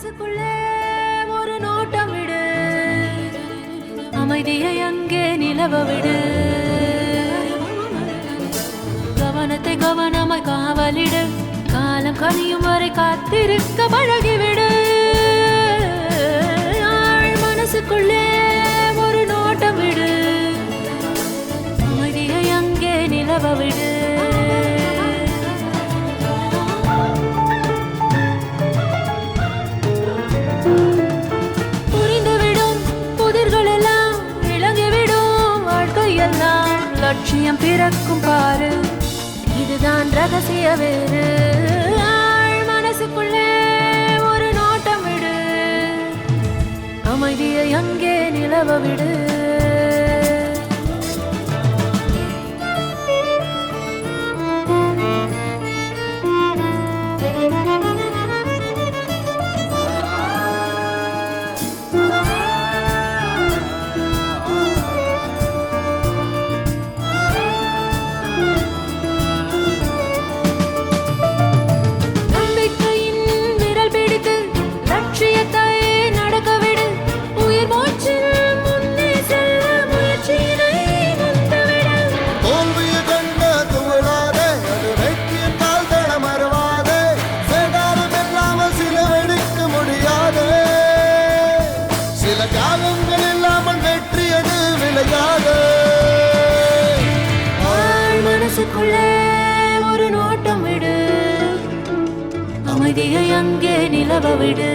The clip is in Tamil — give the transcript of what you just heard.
மனசுக்குள்ளே ஒரு நோட்டம் விடு, அமைதியை அங்கே நிலவ விடு, கவனத்தை கவனமாய் காவலிடு, காலம் கனியும் வரை காத்திருக்க பழகிவிடு. மனசுக்குள்ளே ஒரு நோட்டம் விடு, அமைதியை அங்கே நிலவ விடு. புரிந்துவிடும் புதிர்கள் எல்லாம் விளங்கிவிடும், வாழ்க்கையெல்லாம் லட்சியம் பிறக்கும் பாரு, இதுதான் ரகசிய வேறு. மனசுக்குள்ளே ஒரு நோட்டம் விடு, அமைதியை அங்கே நிலவ விடு. மனசுக்குள்ளே ஒரு நோட்டம் விடு, அமைதியை அங்கே நிலவ விடு.